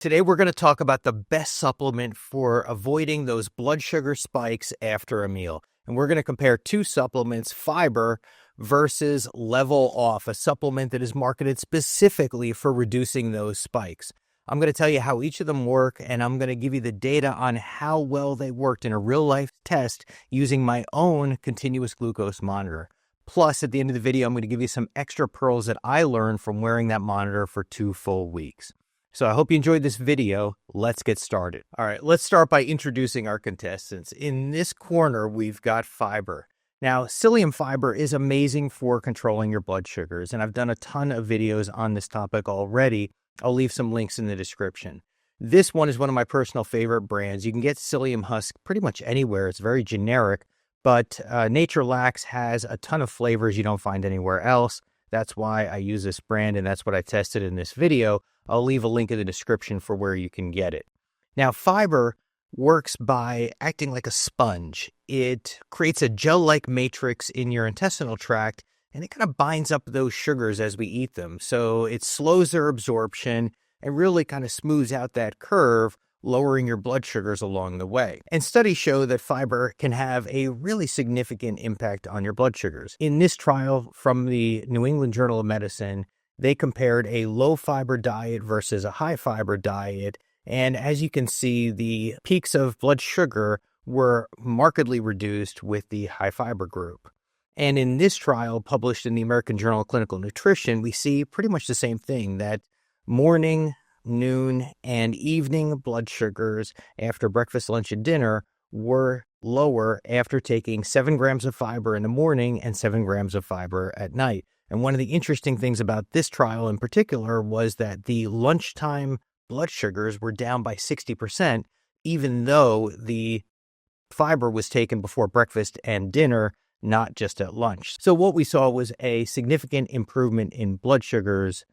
Today, we're going to talk about the best supplement for avoiding those blood sugar spikes after a meal. And we're going to compare two supplements, fiber versus level off, a supplement that is marketed specifically for reducing those spikes. I'm going to tell you how each of them work, and I'm going to give you the data on how well they worked in a real-life test using my own continuous glucose monitor. Plus, at the end of the video, I'm going to give you some extra pearls that I learned from wearing that monitor for 2 full weeks. So I hope you enjoyed this video. Let's get started. All right, let's start by introducing our contestants. In this corner, we've got fiber. Now, psyllium fiber is amazing for controlling your blood sugars, and I've done a ton of videos on this topic already. I'll leave some links in the description. This one is one of my personal favorite brands. You can get psyllium husk pretty much anywhere. It's very generic, but Nature Lax has a ton of flavors you don't find anywhere else. That's why I use this brand, and that's what I tested in this video. I'll leave a link in the description for where you can get it. Now, fiber works by acting like a sponge. It creates a gel-like matrix in your intestinal tract, and it kind of binds up those sugars as we eat them. So it slows their absorption and really kind of smooths out that curve, lowering your blood sugars along the way. And studies show that fiber can have a really significant impact on your blood sugars. In this trial from the New England Journal of Medicine, they compared a low-fiber diet versus a high-fiber diet. And as you can see, the peaks of blood sugar were markedly reduced with the high-fiber group. And in this trial, published in the American Journal of Clinical Nutrition, we see pretty much the same thing, that morning, noon, and evening blood sugars after breakfast, lunch, and dinner were lower after taking 7 grams of fiber in the morning and 7 grams of fiber at night. And one of the interesting things about this trial in particular was that the lunchtime blood sugars were down by 60%, even though the fiber was taken before breakfast and dinner, not just at lunch. So what we saw was a significant improvement in blood sugars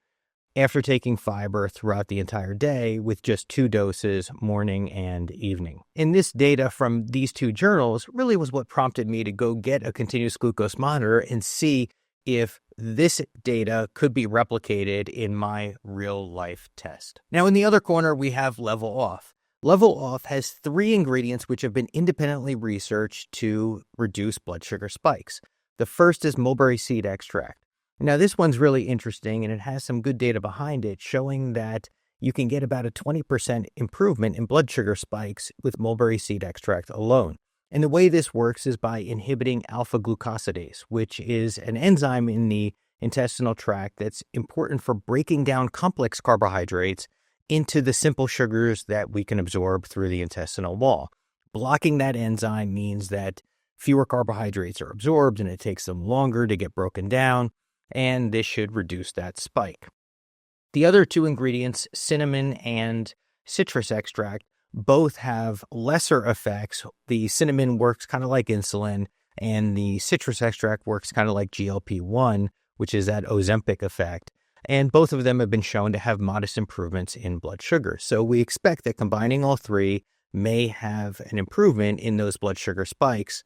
after taking fiber throughout the entire day with just 2 doses, morning and evening. And this data from these 2 journals really was what prompted me to go get a continuous glucose monitor and see if this data could be replicated in my real life test. Now, in the other corner, we have level off. Level off has 3 ingredients which have been independently researched to reduce blood sugar spikes. The first is mulberry seed extract. Now, this one's really interesting, and it has some good data behind it showing that you can get about a 20% improvement in blood sugar spikes with mulberry seed extract alone. And the way this works is by inhibiting alpha-glucosidase, which is an enzyme in the intestinal tract that's important for breaking down complex carbohydrates into the simple sugars that we can absorb through the intestinal wall. Blocking that enzyme means that fewer carbohydrates are absorbed, and it takes them longer to get broken down, and this should reduce that spike. The other 2 ingredients, cinnamon and citrus extract, both have lesser effects. The cinnamon works kind of like insulin, and the citrus extract works kind of like GLP-1, which is that Ozempic effect. And both of them have been shown to have modest improvements in blood sugar. So we expect that combining all 3 may have an improvement in those blood sugar spikes.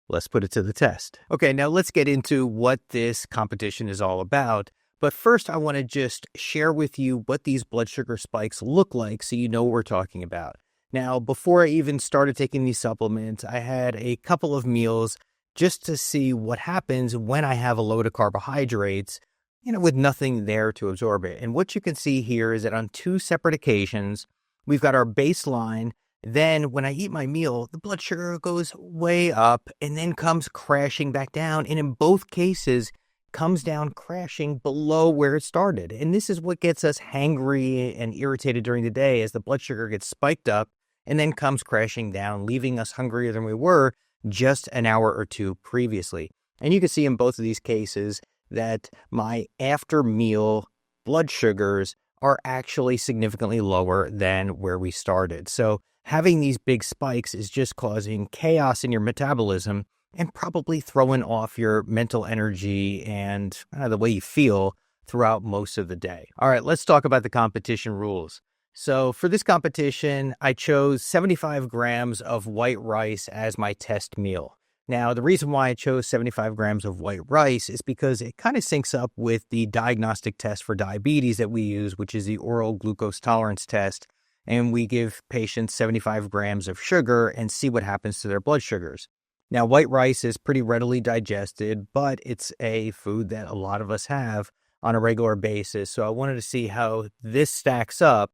Let's put it to the test. Okay, now let's get into what this competition is all about. But first, I want to just share with you what these blood sugar spikes look like so you know what we're talking about. Now, before I even started taking these supplements, I had a couple of meals just to see what happens when I have a load of carbohydrates, with nothing there to absorb it. And what you can see here is that on 2 separate occasions, we've got our baseline. Then when I eat my meal, the blood sugar goes way up and then comes crashing back down. And in both cases, comes down crashing below where it started. And this is what gets us hangry and irritated during the day as the blood sugar gets spiked up and then comes crashing down, leaving us hungrier than we were just an hour or 2 previously. And you can see in both of these cases that my after meal blood sugars are actually significantly lower than where we started. So having these big spikes is just causing chaos in your metabolism and probably throwing off your mental energy and the way you feel throughout most of the day. All right, let's talk about the competition rules. So for this competition, I chose 75 grams of white rice as my test meal. Now, the reason why I chose 75 grams of white rice is because it kind of syncs up with the diagnostic test for diabetes that we use, which is the oral glucose tolerance test. and we give patients 75 grams of sugar and see what happens to their blood sugars. Now, white rice is pretty readily digested, but it's a food that a lot of us have on a regular basis. So I wanted to see how this stacks up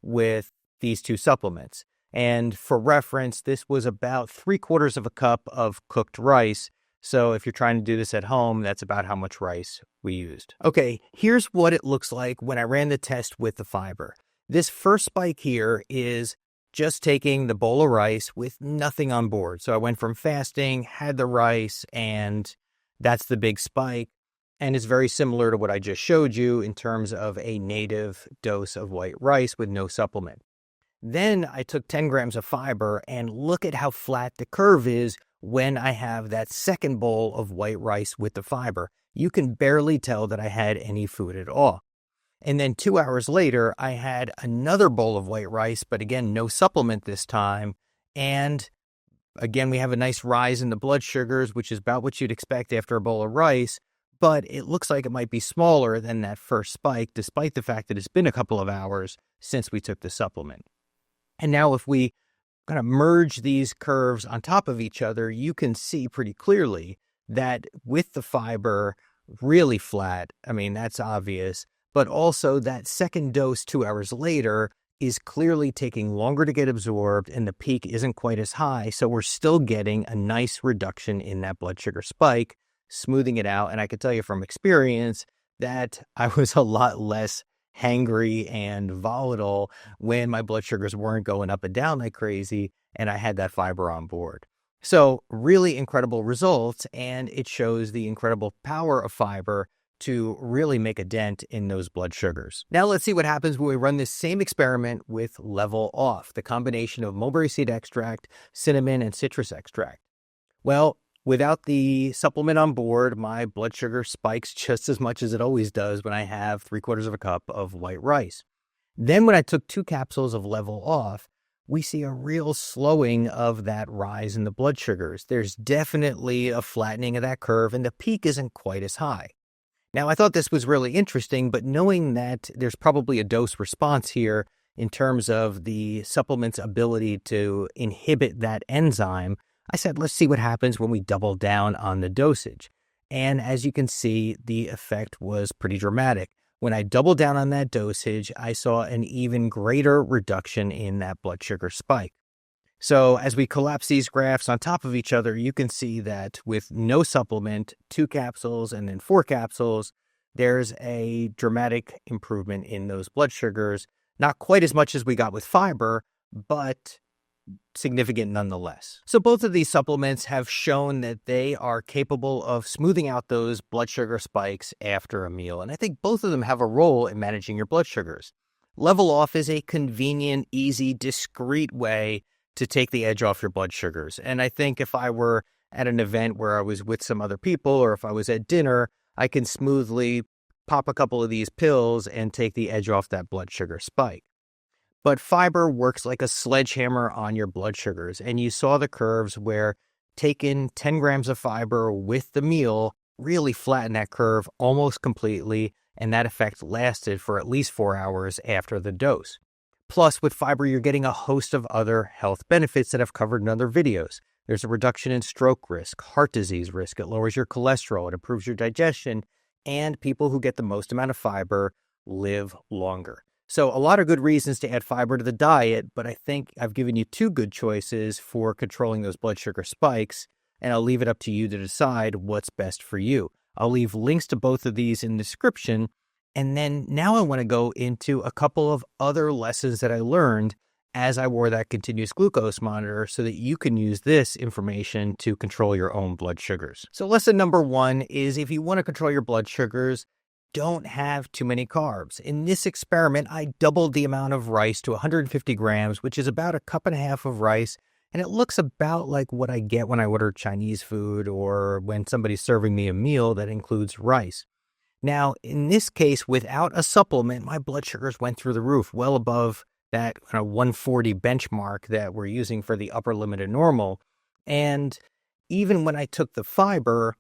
with these two supplements. And for reference, this was about 3/4 of a cup of cooked rice. So if you're trying to do this at home, that's about how much rice we used. Okay, here's what it looks like when I ran the test with the fiber. This first spike here is just taking the bowl of rice with nothing on board. So I went from fasting, had the rice, and that's the big spike. And it's very similar to what I just showed you in terms of a native dose of white rice with no supplement. Then I took 10 grams of fiber, and look at how flat the curve is when I have that second bowl of white rice with the fiber. You can barely tell that I had any food at all. And then 2 hours later, I had another bowl of white rice, but again, no supplement this time. And again, we have a nice rise in the blood sugars, which is about what you'd expect after a bowl of rice. But it looks like it might be smaller than that first spike, despite the fact that it's been a couple of hours since we took the supplement. And now if we kind of merge these curves on top of each other, you can see pretty clearly that with the fiber really flat, I mean, that's obvious, but also that second dose 2 hours later is clearly taking longer to get absorbed and the peak isn't quite as high. So we're still getting a nice reduction in that blood sugar spike, smoothing it out. And I could tell you from experience that I was a lot less hangry and volatile when my blood sugars weren't going up and down like crazy and I had that fiber on board. So really incredible results, and it shows the incredible power of fiber to really make a dent in those blood sugars. Now let's see what happens when we run this same experiment with Level Off, the combination of mulberry seed extract, cinnamon, and citrus extract. Well, without the supplement on board, my blood sugar spikes just as much as it always does when I have 3/4 of a cup of white rice. Then when I took 2 capsules of Level Off, we see a real slowing of that rise in the blood sugars. There's definitely a flattening of that curve, and the peak isn't quite as high. Now, I thought this was really interesting, but knowing that there's probably a dose response here in terms of the supplement's ability to inhibit that enzyme, I said, let's see what happens when we double down on the dosage. And as you can see, the effect was pretty dramatic. When I doubled down on that dosage, I saw an even greater reduction in that blood sugar spike. So as we collapse these graphs on top of each other, you can see that with no supplement, 2 capsules and then 4 capsules, there's a dramatic improvement in those blood sugars. Not quite as much as we got with fiber, but significant nonetheless. So both of these supplements have shown that they are capable of smoothing out those blood sugar spikes after a meal. And I think both of them have a role in managing your blood sugars. Level Off is a convenient, easy, discreet way to take the edge off your blood sugars. And I think if I were at an event where I was with some other people, or if I was at dinner, I can smoothly pop a couple of these pills and take the edge off that blood sugar spike. But fiber works like a sledgehammer on your blood sugars. And you saw the curves where taking 10 grams of fiber with the meal really flattened that curve almost completely. And that effect lasted for at least 4 hours after the dose. Plus, with fiber, you're getting a host of other health benefits that I've covered in other videos. There's a reduction in stroke risk, heart disease risk. It lowers your cholesterol. It improves your digestion. And people who get the most amount of fiber live longer. So a lot of good reasons to add fiber to the diet, but I think I've given you 2 good choices for controlling those blood sugar spikes, and I'll leave it up to you to decide what's best for you. I'll leave links to both of these in the description, and then now I want to go into a couple of other lessons that I learned as I wore that continuous glucose monitor so that you can use this information to control your own blood sugars. So lesson number 1 is if you want to control your blood sugars, don't have too many carbs. In this experiment, I doubled the amount of rice to 150 grams, which is about a cup and a half of rice. And it looks about like what I get when I order Chinese food or when somebody's serving me a meal that includes rice. Now, in this case, without a supplement, my blood sugars went through the roof, well above that 140 benchmark that we're using for the upper limit of normal. And even when I took the fiber,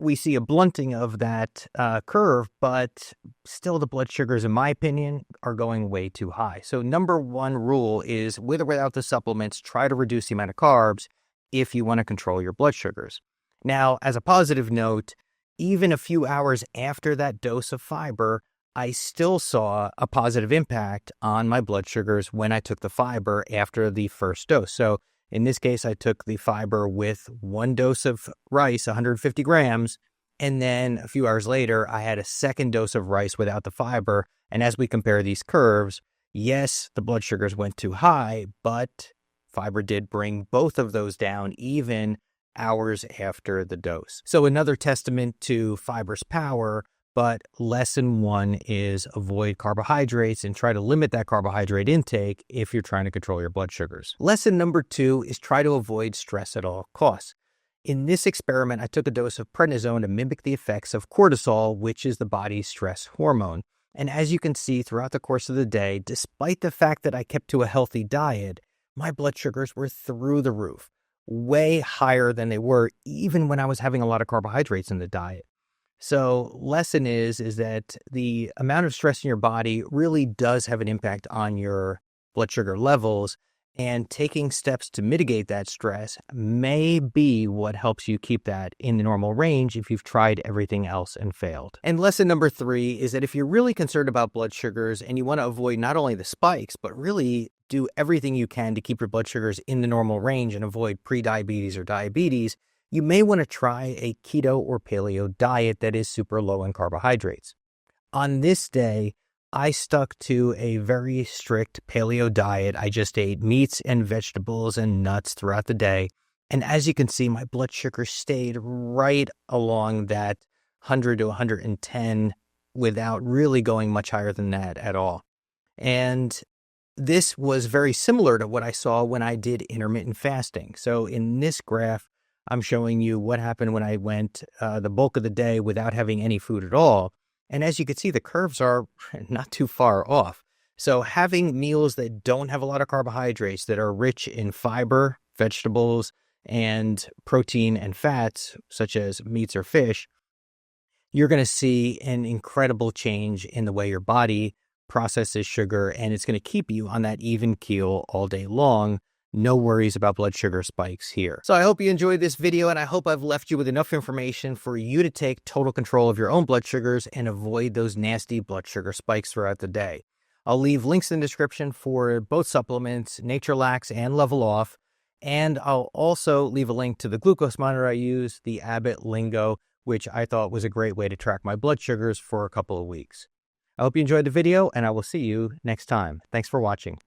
we see a blunting of that curve, but still the blood sugars, in my opinion, are going way too high. So number one rule is, with or without the supplements, try to reduce the amount of carbs if you want to control your blood sugars. Now, as a positive note, even a few hours after that dose of fiber, I still saw a positive impact on my blood sugars when I took the fiber after the first dose. So in this case, I took the fiber with one dose of rice, 150 grams, and then a few hours later, I had a second dose of rice without the fiber. And as we compare these curves, yes, the blood sugars went too high, but fiber did bring both of those down even hours after the dose. So another testament to fiber's power. But lesson one is avoid carbohydrates and try to limit that carbohydrate intake if you're trying to control your blood sugars. Lesson number two is try to avoid stress at all costs. In this experiment, I took a dose of prednisone to mimic the effects of cortisol, which is the body's stress hormone. And as you can see throughout the course of the day, despite the fact that I kept to a healthy diet, my blood sugars were through the roof, way higher than they were even when I was having a lot of carbohydrates in the diet. So lesson is that the amount of stress in your body really does have an impact on your blood sugar levels, and taking steps to mitigate that stress may be what helps you keep that in the normal range if you've tried everything else and failed. And lesson number three is that if you're really concerned about blood sugars and you want to avoid not only the spikes, but really do everything you can to keep your blood sugars in the normal range and avoid prediabetes or diabetes, you may want to try a keto or paleo diet that is super low in carbohydrates. On this day, I stuck to a very strict paleo diet. I just ate meats and vegetables and nuts throughout the day. And as you can see, my blood sugar stayed right along that 100 to 110 without really going much higher than that at all. And this was very similar to what I saw when I did intermittent fasting. So in this graph, I'm showing you what happened when I went the bulk of the day without having any food at all. And as you can see, the curves are not too far off. So having meals that don't have a lot of carbohydrates, that are rich in fiber, vegetables, and protein and fats, such as meats or fish, you're going to see an incredible change in the way your body processes sugar, and it's going to keep you on that even keel all day long. No worries about blood sugar spikes here. So I hope you enjoyed this video, and I hope I've left you with enough information for you to take total control of your own blood sugars and avoid those nasty blood sugar spikes throughout the day. I'll leave links in the description for both supplements, Lax and Level Off, and I'll also leave a link to the glucose monitor I use, the Abbott Lingo, which I thought was a great way to track my blood sugars for a couple of weeks. I hope you enjoyed the video, and I will see you next time. Thanks for watching.